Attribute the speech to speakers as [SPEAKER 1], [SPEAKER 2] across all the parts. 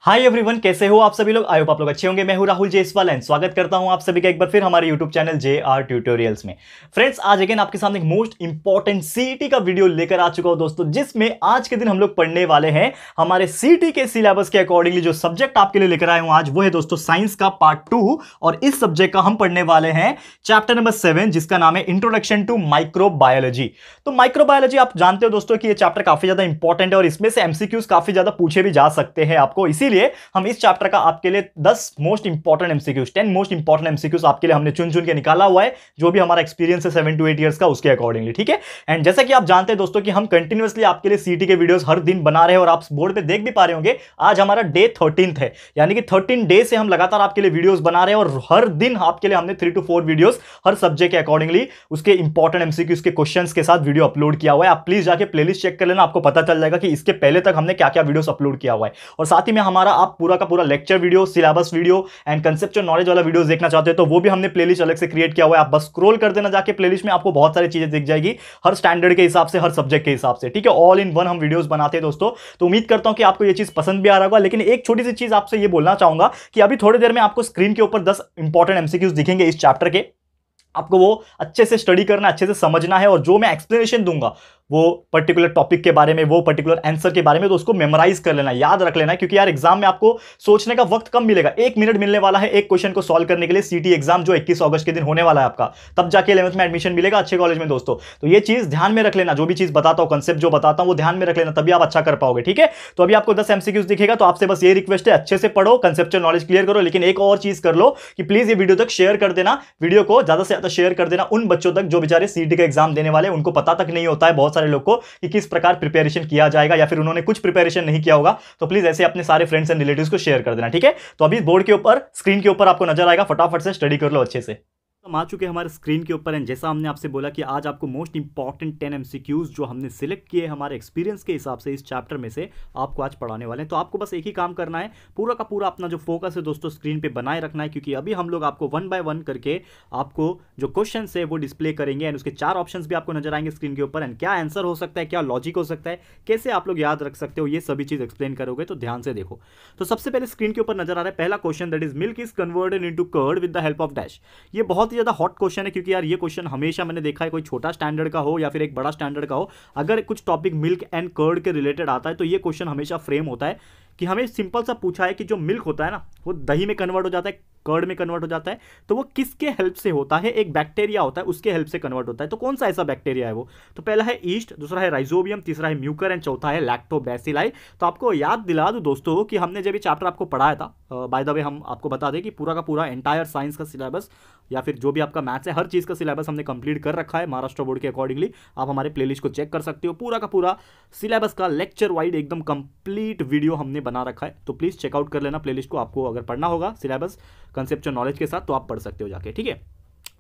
[SPEAKER 1] Hi everyone, कैसे हो आप सभी लोग। आई होप आप लोग अच्छे होंगे। मैं हूं राहुल जायसवाल एंड स्वागत करता हूं आप सभी का एक बार फिर हमारे यूट्यूब चैनल JR ट्यूटोरियल्स में। फ्रेंड्स, आज अगेन आपके सामने एक मोस्ट इंपॉर्टेंट CET का वीडियो लेकर आ चुका हूं दोस्तों, जिसमें आज के दिन हम लोग पढ़ने वाले हैं हमारे CET के सिलेबस के अकॉर्डिंगली। जो सब्जेक्ट आपके लिए लेकर आया हूं आज वो है दोस्तों साइंस का पार्ट 2, और इस सब्जेक्ट का हम पढ़ने वाले हैं चैप्टर नंबर 7, जिसका नाम है इंट्रोडक्शन टू माइक्रोबायोलॉजी। तो माइक्रोबायोलॉजी आप जानते हो दोस्तों कि ये चैप्टर काफी ज्यादा इंपॉर्टेंट है और इसमें से MCQs काफी ज्यादा पूछे भी जा सकते हैं आपको। इसीलिए हम इस चैप्टर का आपके लिए 10 most important MCQs, 10 most important MCQs आपके लिए हमने चुन चुन के निकाला हुआ है, जो भी हमारा एक्सपीरियंस है 7 to 8 इयर्स का, उसके अकॉर्डिंगली। ठीक है। एंड जैसा कि आप जानते हैं दोस्तों कि हम कंटिन्यूअसली आपके लिए CET के वीडियोस हर दिन बना रहे हैं, और आप बोर्ड पे देख भी पा रहे होंगे आज हमारा डे 13th है, यानी कि 13 डे से हम लगातार आपके लिए वीडियोस बना रहे हैं, और हर दिन आपके लिए हमने 3 to 4 वीडियोस हर सब्जेक्ट के अकॉर्डिंगली उसके इंपॉर्टेंट MCQs के क्वेश्चंस के साथ वीडियो अपलोड किया हुआ है। आप प्लीज जाके प्लेलिस्ट चेक कर लेना, आपको पता चल जाएगा कि इसके पहले तक हमने क्या क्या वीडियोस अपलोड किया हुआ है। और साथ ही में हमारा आप पूरा का पूरा lecture video, syllabus video and conceptual knowledge वाला वीडियो देखना चाहते हो तो वो भी हमने प्लेलिस्ट अलग से क्रिएट किया हुआ है। आप बस स्क्रॉल कर देना जाके प्लेलिस्ट में, आपको बहुत सारी चीजें दिख जाएगी हर स्टैंडर्ड के हिसाब से, हर सब्जेक्ट के हिसाब से। ठीक है, ऑल इन वन हम वीडियोस बनाते हैं दोस्तों। तो उम्मीद करता हूं कि आपको ये चीज पसंद भी आ रहा होगा। लेकिन एक छोटी सी चीज आपसे ये बोलना चाहूंगा कि अभी थोड़ी देर में आपको स्क्रीन के ऊपर 10 इंपॉर्टेंट MCQs दिखेंगे इस चैप्टर के। आपको वो अच्छे से स्टडी करना, अच्छे से समझना है, और जो मैं एक्सप्लेनेशन दूंगा वो पर्टिकुलर टॉपिक के बारे में, वो पर्टिकुलर आंसर के बारे में, तो उसको मेमोराइज कर लेना, याद रख लेना, क्योंकि यार एग्जाम में आपको सोचने का वक्त कम मिलेगा। 1 मिनट मिलने वाला है एक क्वेश्चन को सॉल्व करने के लिए। CET एग्जाम जो 21 अगस्त के दिन होने वाला है आपका, तब जाके 11th में एडमिशन मिलेगा अच्छे कॉलेज में दोस्तों। तो ये चीज ध्यान में रख लेना, जो भी चीज बताता हूं, कंसेप्ट जो बताता हूं वो ध्यान में रख लेना, तभी आप अच्छा कर पाओगे। ठीक है। तो अभी आपको 10 MCQs दिखेगा, तो आपसे बस ये रिक्वेस्ट है, अच्छे से पढ़ो, कंसेप्चुअल नॉलेज क्लियर करो। लेकिन एक और चीज कर लो कि प्लीज ये वीडियो तक शेयर कर देना, वीडियो को ज्यादा से ज्यादा शेयर कर देना उन बच्चों तक जो बेचारे CET का एग्जाम देने वाले, उनको पता तक नहीं होता है बहुत सारे लोग को कि किस प्रकार प्रिपरेशन किया जाएगा, या फिर उन्होंने कुछ प्रिपरेशन नहीं किया होगा। तो प्लीज ऐसे अपने सारे फ्रेंड्स एंड रिलेटिव्स को शेयर कर देना। ठीक है। तो अभी बोर्ड के ऊपर, स्क्रीन के ऊपर आपको नजर आएगा, फटाफट से स्टडी कर लो अच्छे से। हम आ चुके हैं हमारे स्क्रीन के ऊपर, एंड जैसा हमने आपसे बोला कि आज आपको मोस्ट इंपॉर्टेंट 10 MCQs जो हमने सिलेक्ट किए हमारे एक्सपीरियंस के हिसाब से इस चैप्टर में से आपको आज पढ़ाने वाले हैं। तो आपको बस एक ही काम करना है, पूरा का पूरा अपना जो फोकस है दोस्तों स्क्रीन पे बनाए रखना है, क्योंकि अभी हम लोग आपको 1 by 1 करके आपको जो क्वेश्चन है वो डिस्प्ले करेंगे, एंड उसके 4 ऑप्शंस भी आपको नजर आएंगे स्क्रीन के ऊपर। एंड क्या आंसर हो सकता है, क्या लॉजिक हो सकता है, कैसे आप लोग याद रख सकते हो, ये सभी चीज एक्सप्लेन करोगे, तो ध्यान से देखो। तो सबसे पहले स्क्रीन के ऊपर नजर आ रहा है पहला question, that is milk is converted into curd with the help of dash. ये बहुत ही ज्यादा हॉट क्वेश्चन है, क्योंकि यार ये क्वेश्चन हमेशा मैंने देखा है, कोई छोटा स्टैंडर्ड का हो या फिर एक बड़ा स्टैंडर्ड का हो, अगर कुछ टॉपिक मिल्क एंड कर्ड के रिलेटेड आता है तो ये क्वेश्चन हमेशा फ्रेम होता है कि हमें सिंपल सा पूछा है कि जो मिल्क होता है ना वो दही में कन्वर्ट हो जाता है, कर्ड में कन्वर्ट हो जाता है, तो वो किसके हेल्प से होता है, एक बैक्टीरिया होता है उसके हेल्प से कन्वर्ट होता है। तो कौन सा ऐसा बैक्टीरिया है वो? तो पहला है ईस्ट, दूसरा है राइजोबियम, तीसरा है म्यूकर, एंड चौथा है लैक्टोबैसिलाई। तो आपको याद दिला दूं दोस्तों कि हमने जब ये चैप्टर आपको पढ़ाया था, बाय द वे हम आपको बता दें कि पूरा का पूरा एंटायर साइंस का सिलेबस या फिर जो भी आपका मैथ्स है, हर चीज़ का सिलेबस हमने कंप्लीट कर रखा है महाराष्ट्र बोर्ड के अकॉर्डिंगली। आप हमारे प्लेलिस्ट को चेक कर सकते हो, पूरा का पूरा सिलेबस का लेक्चर वाइड एकदम कंप्लीट वीडियो हमने बना रखा है। तो प्लीज़ चेकआउट कर लेना प्लेलिस्ट को, आपको अगर पढ़ना होगा सिलेबस कंसेप्चुअल नॉलेज के साथ तो आप पढ़ सकते हो जाके। ठीक है।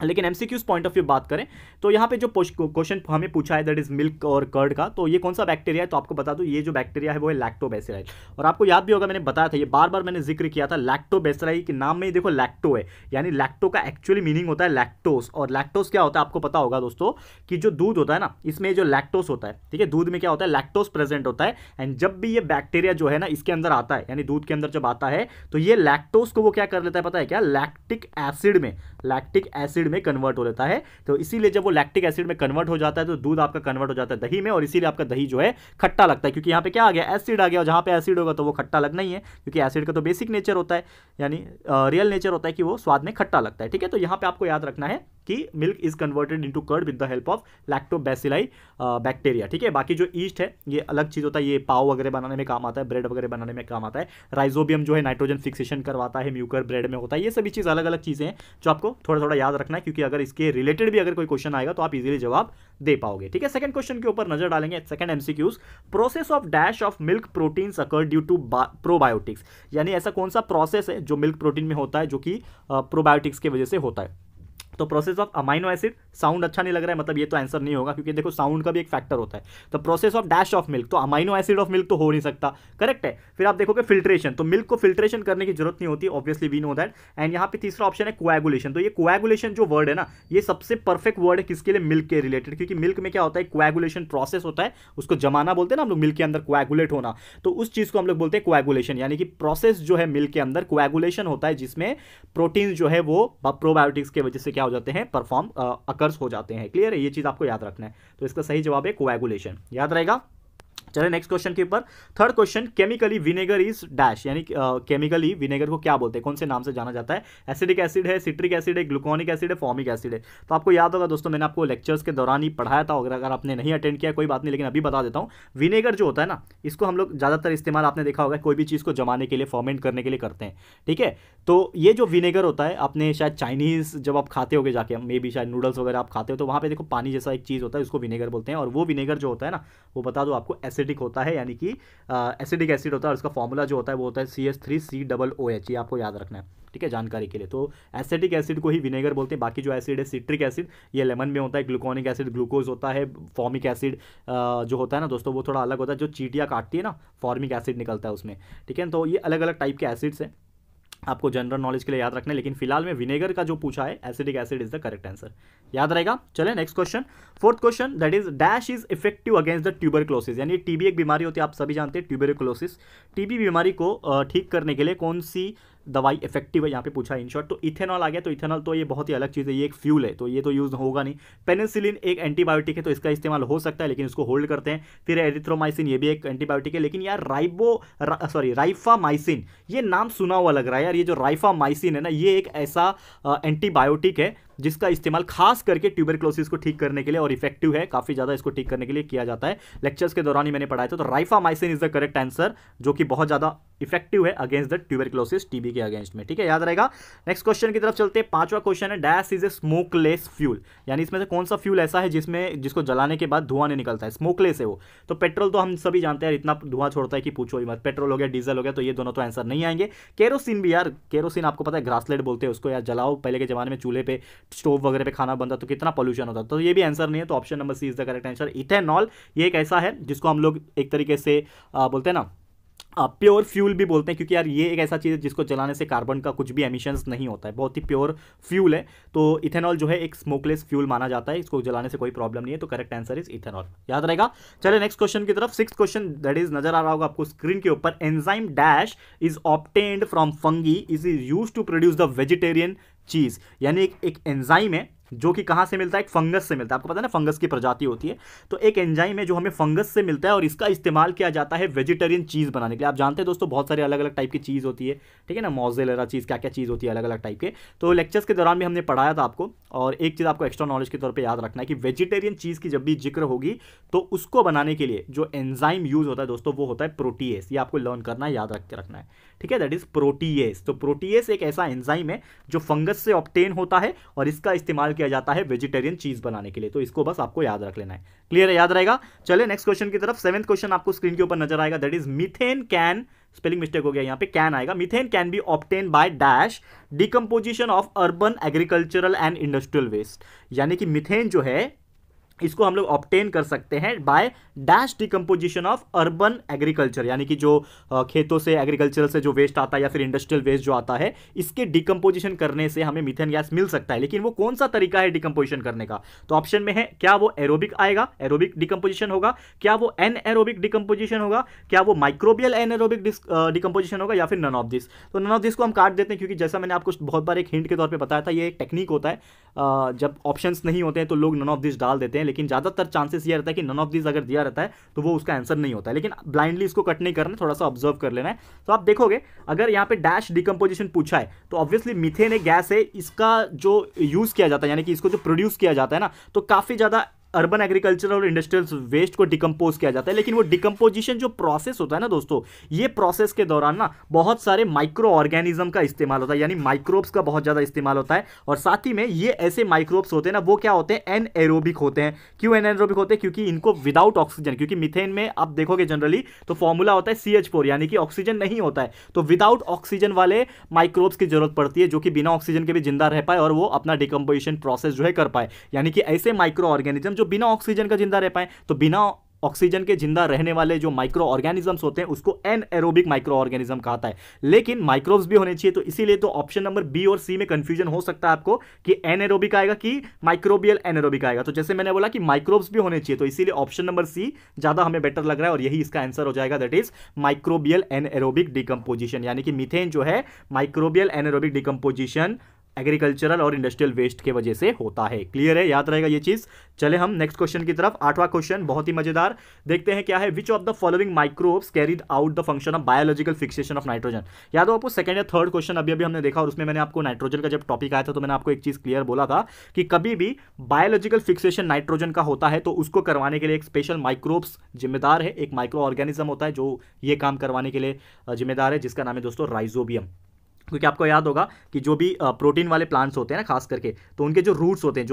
[SPEAKER 1] लेकिन MCQs पॉइंट ऑफ व्यू बात करें तो यहाँ पे जो क्वेश्चन हमें पूछा है दैट इज मिल्क और कर्ड का, तो ये कौन सा बैक्टीरिया है? तो आपको बता दूं ये जो बैक्टीरिया है वो है लैक्टोबैसिलाई। और आपको याद भी होगा मैंने बताया था, ये बार बार मैंने जिक्र किया था, लैक्टोबैसिलाई के नाम में ही देखो लैक्टो है, यानी लैक्टो का एक्चुअली मीनिंग होता है लैक्टोस। और लैक्टोस क्या होता है आपको पता होगा दोस्तों कि जो दूध होता है ना, इसमें जो लैक्टोस होता है, ठीक है, दूध में क्या होता है, लैक्टोस प्रेजेंट होता है। एंड जब भी ये बैक्टीरिया जो है ना इसके अंदर आता है, यानी दूध के अंदर जब आता है, तो ये लैक्टोस को वो क्या कर लेता है पता है क्या, लैक्टिक एसिड में कन्वर्ट हो लेता है। तो इसीलिए जब वो लैक्टिक एसिड में कन्वर्ट हो जाता है तो दूध आपका कन्वर्ट हो जाता है दही में, और इसीलिए आपका दही जो है खट्टा लगता है, क्योंकि यहाँ पे क्या आ गया, एसिड आ गया, और जहाँ पे एसिड होगा तो वो खट्टा लगना ही है, क्योंकि एसिड का तो बेसिक नेचर होता है, यानी रियल नेचर होता है कि वो स्वाद में खट्टा लगता है। ठीक है। तो यहाँ पे आपको याद रखना है कि milk is converted into curd with the help of lactobacilli bacteria. ठीक है। बाकी जो ईस्ट है ये अलग चीज होता है, ये पाव वगैरह बनाने में काम आता है, ब्रेड वगैरह बनाने में काम आता है। राइजोबियम जो है नाइट्रोजन फिक्सेशन करवाता है, म्यूकर ब्रेड में होता है। ये सभी चीज अलग अलग चीजें हैं जो आपको थोड़ा थोड़ा याद रखना है, क्योंकि अगर इसके रिलेटेड भी अगर कोई क्वेश्चन आएगा तो आप इजीली जवाब दे पाओगे। ठीक है। सेकंड क्वेश्चन के ऊपर नजर डालेंगे, second MCQs, process of dash of milk proteins occur due to probiotics. यानी ऐसा कौन सा प्रोसेस है जो मिल्क प्रोटीन में होता है जो कि प्रोबायोटिक्स की वजह से होता है। तो process of amino acid, sound अच्छा नहीं लग रहा है, मतलब ये तो आंसर नहीं होगा, क्योंकि देखो साउंड का भी एक फैक्टर होता है। तो process of dash of milk, तो अमाइनो एसिड ऑफ मिल्क तो हो नहीं सकता, करेक्ट है। फिर आप देखोगे फिल्ट्रेशन, तो मिल्क को फिल्ट्रेशन करने की जरूरत नहीं होती, obviously we know that. And यहाँ पे तीसरा ऑप्शन है कोएगुलेशन। तो ये कोएगुलेशन जो वर्ड है ना, ये सबसे परफेक्ट वर्ड है किसके लिए, मिल्क के रिलेटेड, क्योंकि मिल्क में क्या होता है, कोएगुलेशन प्रोसेस होता है, उसको जमाना बोलते हैं ना हम लोग, मिल्क के अंदर कोएगुलेट होना, तो उस चीज को हम लोग बोलते हैं कोएगुलेशन, यानी कि प्रोसेस जो है मिल्क के अंदर कोएगुलेशन होता है, जिसमें प्रोटीन जो है वो प्रोबायोटिक्स की वजह से क्या हो जाते हैं, परफॉर्म अकर्स हो जाते हैं। क्लियर है, ये चीज आपको याद रखना है। तो इसका सही जवाब है कोएगुलेशन, याद रहेगा। चलिए नेक्स्ट क्वेश्चन के ऊपर। Third question, chemically vinegar is dash, यानी केमिकली विनेगर को क्या बोलते हैं, कौन से नाम से जाना जाता है। एसिडिक एसिड है, सिट्रिक एसिड है, ग्लूकोनिक एसिड है, फॉर्मिक एसिड है। तो आपको याद होगा दोस्तों, मैंने आपको लेक्चर्स के दौरान ही पढ़ाया था, अगर आपने नहीं अटेंड किया कोई बात नहीं, लेकिन अभी बता देता हूँ। विनेगर जो होता है ना, इसको हम लोग ज़्यादातर इस्तेमाल आपने देखा होगा कोई भी चीज़ को जमाने के लिए, फॉर्मेंट करने के लिए करते हैं, ठीक है। तो ये जो विनेगर होता है, आपने शायद चाइनीज़ जब आप खाते होगे जाके, मे बी शायद नूडल्स वगैरह आप खाते हो, तो वहाँ पे देखो पानी जैसा एक चीज़ होता है, उसको विनेगर बोलते हैं। और वो विनेगर जो होता है ना, वो बता दो आपको एसिडिक होता है, यानी कि एसिडिक एसिड होता है, और उसका फॉर्मूला जो होता है वो होता है CH3COOH, ये आपको याद रखना है, ठीक है, जानकारी के लिए। तो एसिडिक एसिड को ही विनेगर बोलते हैं। बाकी जो एसिड है, सिट्रिक एसिड, ये लेमन में होता है, ग्लूकोनिक एसिड ग्लूकोज होता है, फॉर्मिक एसिड जो होता है ना दोस्तों, वो थोड़ा अलग होता है, जो चींटियाँ काटती है ना, फॉर्मिक एसिड निकलता है उसमें, ठीक है। तो ये अलग अलग टाइप के एसिड्स हैं, आपको जनरल नॉलेज के लिए याद रखना है। लेकिन फिलहाल में विनेगर का जो पूछा है, acidic acid is the correct answer, याद रहेगा। चलें next question, fourth question, that is dash is effective against the tuberculosis, यानी टीबी एक बीमारी होती है, आप सभी जानते हैं ट्यूबरक्लोसिस। टीबी बीमारी को ठीक करने के लिए कौन सी दवाई इफेक्टिव है, यहाँ पे पूछा है इन शॉर्ट। तो इथेनॉल आ गया। तो इथेनॉल तो ये बहुत ही अलग चीज़ है, ये एक फ्यूल है, तो ये तो यूज होगा नहीं। पेनिसिलिन एक एंटीबायोटिक है, तो इसका इस्तेमाल हो सकता है, लेकिन इसको होल्ड करते हैं। फिर एरिथ्रोमाइसिन, ये भी एक एंटीबायोटिक है, लेकिन यार राइफामाइसिन, ये नाम सुना हुआ लग रहा है यार। ये जो राइफामाइसिन है ना, ये एक ऐसा एंटीबायोटिक है जिसका इस्तेमाल खास करके ट्यूबरक्लोसिस को ठीक करने के लिए, और इफेक्टिव है, काफी ज्यादा इसको ठीक करने के लिए किया जाता है। लेक्चर्स के दौरान ही मैंने पढ़ाया था। तो राइफामाइसिन इज द करेक्ट आंसर, जो कि बहुत ज्यादा इफेक्टिव है अगेंस्ट द ट्यूबरक्लोसिस, टीबी के अगेंस्ट में, ठीक है, याद रहेगा। नेक्स्ट क्वेश्चन की तरफ चलते हैं। पांचवा क्वेश्चन है, dash is a smokeless fuel, यानी इसमें से कौन सा फ्यूल ऐसा है जिसको जलाने के बाद धुआं नहीं निकलता है, स्मोकलेस है वो। तो पेट्रोल तो हम सभी जानते हैं इतना धुआं छोड़ता है कि पूछो ही मत, पेट्रोल हो गया, डीजल हो गया, तो ये दोनों तो आंसर नहीं आएंगे। केरोसिन भी यार, केरोसिन आपको पता है ग्रासलेट बोलते हैं उसको यार, जलाओ, पहले के जमाने में चूल्हे पे, स्टोव वगैरह पे खाना बनता तो कितना पोल्यूशन होता, तो ये भी आंसर नहीं है। तो option number C is the correct answer. Ethanol ये एक ऐसा है जिसको हम लोग एक तरीके से बोलते हैं ना, प्योर फ्यूल भी बोलते हैं, क्योंकि यार ये एक ऐसा चीज़ है जिसको जलाने से कार्बन का कुछ भी एमिशंस नहीं होता है, बहुत ही प्योर फ्यूल है। तो इथेनॉल जो है एक स्मोकलेस फ्यूल माना जाता है, इसको जलाने से कोई प्रॉब्लम नहीं है। तो करेक्ट आंसर इज इथेनॉल, याद रहेगा। चलिए नेक्स्ट क्वेश्चन की तरफ। सिक्स्थ क्वेश्चन, दैट इज नजर आ रहा होगा आपको स्क्रीन के ऊपर। Enzyme dash is obtained from fungi is used to produce the vegetarian cheese, यानी एक एंजाइम है जो कि कहां से मिलता है, एक फंगस से मिलता है। आपको पता है ना फंगस की प्रजाति होती है, तो एक एंजाइम है जो हमें फंगस से मिलता है, और इसका इस्तेमाल किया जाता है वेजिटेरियन चीज बनाने के लिए। आप जानते हैं दोस्तों, बहुत सारे अलग अलग टाइप की चीज होती है, ठीक है ना, मोज़रेला चीज, क्या क्या चीज होती है अलग अलग टाइप के। तो लेक्चर्स के दौरान भी हमने पढ़ाया था आपको। और एक चीज आपको एक्स्ट्रा नॉलेज के तौर पर याद रखना है कि वेजिटेरियन चीज की जब भी जिक्र होगी, तो उसको बनाने के लिए जो एंजाइम यूज होता है दोस्तों, वो होता है प्रोटीएस। ये आपको लर्न करना है, याद रख के रखना है, ठीक है, दैट इज प्रोटीएस। तो प्रोटीएस एक ऐसा एंजाइम है जो फंगस से ऑब्टेन होता है, और इसका इस्तेमाल किया जाता है वेजिटेरियन चीज बनाने के लिए। तो इसको बस आपको याद रख लेना है, क्लियर है, याद रहेगा। चलिए नेक्स्ट क्वेश्चन की तरफ। सेवेंथ क्वेश्चन आपको स्क्रीन के ऊपर नजर आएगा, that is methane can, spelling mistake हो गया, यहाँ पे कैन आएगा। Methane can be obtain by dash decomposition of urban agricultural and industrial waste, यानी कि मीथेन जो है इसको हम लोग ऑब्टेन कर सकते हैं bye dash decomposition of urban agriculture, यानी कि जो खेतों से, एग्रीकल्चर से जो वेस्ट आता है, या फिर इंडस्ट्रियल वेस्ट जो आता है, इसके डिकम्पोजिशन करने से हमें मीथेन गैस मिल सकता है। लेकिन वो कौन सा तरीका है डिकम्पोजिशन करने का? तो ऑप्शन में है, क्या वो एरोबिक आएगा, एरोबिक डिकम्पोजिशन होगा, क्या वो एनएरोबिक डिकम्पोजिशन होगा, क्या वो माइक्रोबियल एनएरोबिक डिकम्पोजिशन होगा, या फिर नन ऑफ दिस। तो नन ऑफ दिस को हम काट देते हैं, क्योंकि जैसा मैंने आपको बहुत बार एक हिंट के तौर पर बताया था, ये एक टेक्निक होता है, जब ऑप्शंस नहीं होते हैं तो लोग नन ऑफ दिस डाल देते हैं, लेकिन ज्यादातर चांसेस ये रहता है कि नन ऑफ दिस अगर दिया रहता है तो वो उसका आंसर नहीं होता है। लेकिन ब्लाइंडली इसको कट नहीं करना, थोड़ा सा ऑब्जर्व कर लेना है। तो आप देखोगे, अगर यहाँ पे डैश डिकम्पोजिशन पूछा है, तो ऑब्वियसली मीथेन एक गैस है, इसका जो यूज किया जाता है, यानी कि इसको जो प्रोड्यूस किया जाता है ना, तो काफी ज्यादा अर्बन एग्रीकल्चर और इंडस्ट्रियल वेस्ट को डिकम्पोज किया जाता है, लेकिन वो डिकम्पोजिशन जो प्रोसेस होता है ना दोस्तों, ये प्रोसेस के दौरान ना बहुत सारे माइक्रो ऑर्गेनिज्म का इस्तेमाल होता है, यानी माइक्रोब्स का बहुत ज़्यादा इस्तेमाल होता है। और साथ ही में ये ऐसे माइक्रोब्स होते हैं ना, वो क्या होते हैं, एनएरोबिक होते हैं। क्यों एनएरोबिक होते हैं? क्योंकि इनको विदाउट ऑक्सीजन, क्योंकि मीथेन में आप देखोगे जनरली तो फॉर्मूला होता है CH4, यानी कि ऑक्सीजन नहीं होता है, तो विदाउट ऑक्सीजन वाले माइक्रोब्स की जरूरत पड़ती है जो कि बिना ऑक्सीजन के भी जिंदा रह पाए और वो अपना डिकम्पोजिशन प्रोसेस जो है कर पाए, यानी कि ऐसे माइक्रो ऑर्गेनिज्म जो बिना ऑक्सीजन का जिंदा रह पाए। तो बिना ऑक्सीजन के जिंदा रहने वाले जो माइक्रो ऑर्गेनिजम्स होते हैं उसको एनएरोबिक माइक्रो ऑर्गेनिज्म कहता है, लेकिन माइक्रोब्स भी होने चाहिए। तो इसीलिए तो ऑप्शन नंबर बी और सी में कंफ्यूजन हो सकता है आपको कि एनएरोबिक आएगा कि माइक्रोबियल एनएरोबिक आएगा। तो जैसे मैंने बोला कि माइक्रोब्स भी होने चाहिए, तो इसीलिए ऑप्शन नंबर सी ज्यादा हमें बेटर लग रहा है और यही इसका आंसर हो जाएगा, that is microbial anaerobic decomposition, यानी कि मीथेन जो है माइक्रोबियल एनएरोबिक डिकम्पोजिशन एग्रीकल्चरल और इंडस्ट्रियल वेस्ट के वजह से होता है। क्लियर है, याद रहेगा ये चीज। चले हम नेक्स्ट क्वेश्चन की तरफ। 8वां क्वेश्चन बहुत ही मजेदार, देखते हैं क्या है। Which of the following microbes carried out the function of biological fixation of nitrogen. याद हो आपको सेकंड या थर्ड क्वेश्चन अभी हमने देखा और उसमें मैंने आपको नाइट्रोजन का जब टॉपिक आया था तो मैंने आपको एक चीज क्लियर बोला था कि कभी भी बायोलॉजिकल फिक्सेशन नाइट्रोजन का होता है तो उसको करवाने के लिए एक स्पेशल माइक्रोब्स जिम्मेदार है, एक माइक्रो ऑर्गेनिज्म होता है जो ये काम करवाने के लिए जिम्मेदार है, जिसका नाम है दोस्तों राइजोबियम। क्योंकि आपको याद होगा कि जो भी प्रोटीन वाले प्लांट्स होते हैं ना खास करके, तो उनके जो रूट्स होते हैं,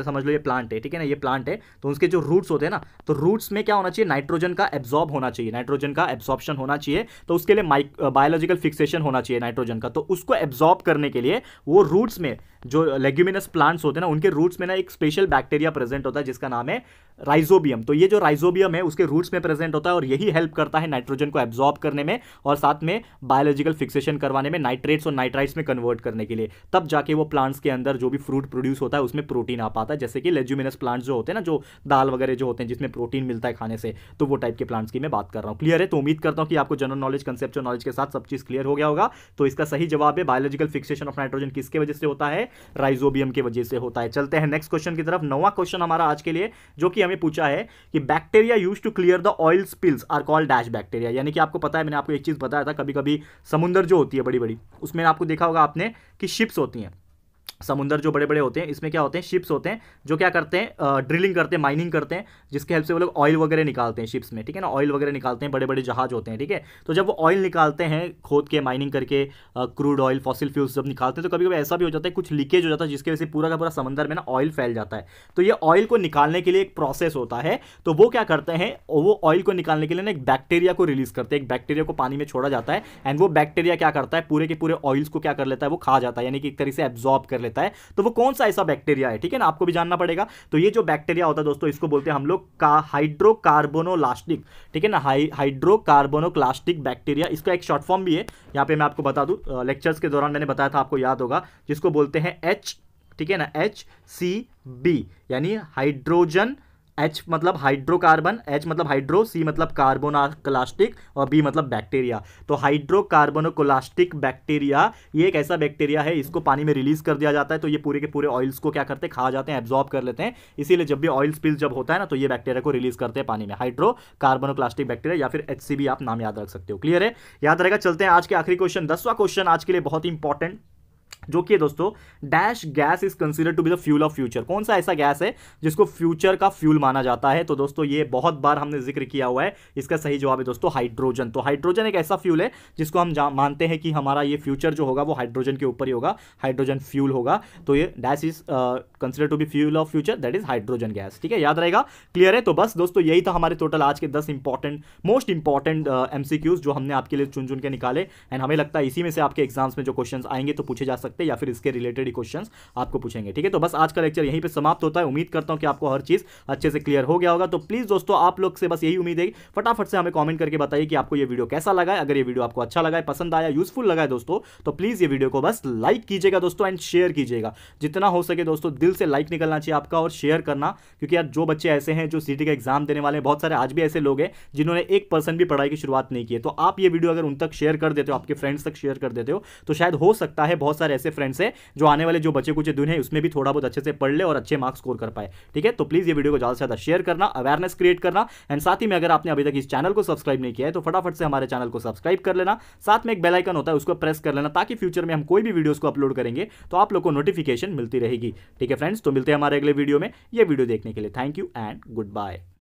[SPEAKER 1] समझ लो ये प्लांट है, ठीक है ना, ये प्लांट है, तो उसके जो रूट्स होते हैं ना, तो रूट्स में क्या होना चाहिए, नाइट्रोजन का एब्जॉर्ब होना चाहिए, नाइट्रोजन का एब्जॉर्प्शन होना चाहिए। तो उसके लिए बायोलॉजिकल फिक्सेशन होना चाहिए नाइट्रोजन का। तो उसको एब्जॉर्ब करने के लिए वो रूट्स में, जो लेग्यूमिनस प्लांट्स होते हैं ना, उनके रूट्स में ना एक स्पेशल बैक्टीरिया प्रेजेंट होता है जिसका नाम है राइजोबियम। तो ये जो राइजोबियम है उसके रूट्स में प्रेजेंट होता है और यही हेल्प करता है नाइट्रोजन को एब्जॉर्ब करने में और साथ में बायोलॉजिकल फिक्सेशन करवाने में, नाइट्रेट्स और नाइट्राइट्स में कन्वर्ट करने के लिए। तब जाके वो प्लांट्स के अंदर जो भी फ्रूट प्रोड्यूस होता है उसमें प्रोटीन आ पाता है, जैसे कि लेग्यूमिनस प्लांट्स जो होते हैं ना, जो दाल वगैरह जो होते हैं जिसमें प्रोटीन मिलता है खाने से, तो वो टाइप के प्लांट्स की मैं बात कर रहा हूँ। क्लियर है? तो उम्मीद करता हूँ कि आपको जनरल नॉलेज, कंसेप्चुअल नॉलेज के साथ सब चीज क्लियर हो गया होगा। तो इसका सही जवाब है बायोलॉजिकल फिक्सेशन ऑफ नाइट्रोजन किसके वजह से होता है, राइजोबियम की वजह से होता है। चलते हैं नेक्स्ट क्वेश्चन की तरफ। 9वां क्वेश्चन हमारा आज के लिए जो कि हमें पूछा है कि bacteria used to clear the oil spills are called dash bacteria. यानी कि आपको पता है, मैंने आपको एक चीज बताया था, कभी कभी समुद्र जो होती है बड़ी बड़ी, उसमें आपको देखा होगा आपने कि शिप्स होती हैं, समुद्र जो बड़े बड़े होते हैं, इसमें क्या होते हैं, शिप्स होते हैं जो क्या करते हैं, ड्रिलिंग करते हैं, माइनिंग करते हैं, जिसके हेल्प से वो लोग ऑयल वगैरह निकालते हैं शिप्स में, ठीक है ना, ऑयल वगैरह निकालते हैं, बड़े बड़े जहाज होते हैं, ठीक है। तो जब वो ऑयल निकालते हैं खोद के, माइनिंग करके, क्रूड ऑयल, फॉसिल फ्यूल्स जब निकालते हैं, तो कभी कभी ऐसा भी हो जाता है, कुछ लीकेज हो जाता है जिसकी वजह से पूरा का पूरा समंदर में ना ऑयल फैल जाता है। तो ये ऑयल को निकालने के लिए एक प्रोसेस होता है, तो वो क्या करते हैं, वो ऑयल को निकालने के लिए ना एक बैक्टीरिया को रिलीज करते हैं, एक बैक्टीरिया को पानी में छोड़ा जाता है एंड वो बैक्टीरिया क्या करता है, पूरे के पूरे ऑयल्स को क्या कर लेता है, वो खा जाता है, यानी कि एक तरह से एब्जॉर्ब कर लेता है। तो वो कौन सा ऐसा बैक्टीरिया है, ठीक है ना, आपको भी जानना पड़ेगा। तो ये जो बैक्टीरिया होता है दोस्तों, इसको बोलते हैं हम लोग हाइड्रोकार्बोनोलास्टिक, ठीक है ना, हाइड्रोकार्बोनोक्लास्टिक बैक्टीरिया। इसका एक शॉर्ट फॉर्म भी है, यहां पे मैं आपको बता दूं, लेक्चर्स के दौरान मैंने बताया था, आपको याद होगा, जिसको बोलते हैं H, ठीक है ना, HCB, यानी हाइड्रोजन, H मतलब हाइड्रोकार्बन, H मतलब हाइड्रो, C मतलब कार्बोनोक्लास्टिक और B मतलब बैक्टीरिया। तो हाइड्रोकार्बोनोक्लास्टिक बैक्टीरिया ये एक ऐसा बैक्टीरिया है, इसको पानी में रिलीज कर दिया जाता है, तो ये पूरे के पूरे ऑयल्स को क्या करते हैं, खा जाते हैं, एब्जॉर्ब कर लेते हैं। इसीलिए जब भी ऑयल स्पिल जब होता है ना, तो ये बैक्टीरिया को रिलीज करते हैं पानी में, हाइड्रोकार्बोनोक्लास्टिक बैक्टीरिया या फिर HCB आप नाम याद रख सकते हो। क्लियर है, याद रहेगा। चलते हैं आज के आखिरी क्वेश्चन, 10वां क्वेश्चन आज के लिए बहुत ही इंपॉर्टेंट, जो कि दोस्तों dash gas is considered to be the fuel of future. कौन सा ऐसा गैस है जिसको फ्यूचर का फ्यूल माना जाता है? तो दोस्तों ये बहुत बार हमने जिक्र किया हुआ है, इसका सही जवाब है दोस्तों हाइड्रोजन। तो हाइड्रोजन एक ऐसा फ्यूल है जिसको हम मानते हैं कि हमारा ये फ्यूचर जो होगा वो हाइड्रोजन के ऊपर ही होगा, हाइड्रोजन फ्यूल होगा। तो ये dash is considered to be fuel of future, that is hydrogen gas, ठीक है, याद रहेगा। क्लियर है। तो बस दोस्तों यही था हमारे टोटल आज के 10 इंपॉर्टेंट, मोस्ट इंपॉर्टेंट MCQs जो हमने आपके लिए चुन चुन के निकाले एंड हमें लगता है इसी में से आपके एग्जाम्स में जो क्वेश्चन आएंगे तो पूछे जा सकते हैं या फिर इसके रिलेटेड क्वेश्चंस आपको पूछेंगे, ठीक है। तो बस आज का लेक्चर यहीं पे समाप्त होता है। उम्मीद करता हूं कि आपको हर चीज अच्छे से क्लियर हो गया होगा। तो प्लीज दोस्तों आप लोग से बस यही उम्मीद है, फटाफट से हमें कमेंट करके बताइए कि आपको ये वीडियो कैसा लगा है। अगर ये वीडियो आपको अच्छा लगा है, पसंद आया, यूजफुल लगा है दोस्तों, तो प्लीज ये वीडियो को बस लाइक कीजिएगा दोस्तों एंड शेयर कीजिएगा। जितना हो सके दोस्तों दिल से लाइक निकलना चाहिए आपका और शेयर करना, क्योंकि यार जो बच्चे ऐसे हैं जो CET का एग्जाम देने वाले हैं, बहुत सारे आज भी ऐसे लोग हैं जिन्होंने 1% भी पढ़ाई की शुरुआत नहीं की है। तो आप ये वीडियो अगर उन तक शेयर कर देते हो, आपके फ्रेंड्स तक शेयर कर देते हो, तो शायद हो सकता है बहुत सारे ऐसे फ्रेंड्स है जो आने वाले जो बचे कुछ दिन है उसमें भी थोड़ा बहुत अच्छे से पढ़ ले और अच्छे मार्क्स स्कोर कर पाए। ठीक है, तो प्लीज ये वीडियो को ज्यादा से ज्यादा शेयर करना, अवेयरनेस क्रिएट करना। एंड साथ ही में अगर आपने अभी तक इस चैनल को सब्सक्राइब नहीं किया है तो फटाफट से हमारे चैनल को सब्सक्राइब कर लेना, साथ में एक बेल आइकन होता है उसको प्रेस कर लेना, ताकि फ्यूचर में हम कोई भी वीडियोस को अपलोड करेंगे तो आप लोग को नोटिफिकेशन मिलती रहेगी। ठीक है फ्रेंड्स, तो मिलते हैं हमारे अगले वीडियो में। ये वीडियो देखने के लिए thank you and good bye.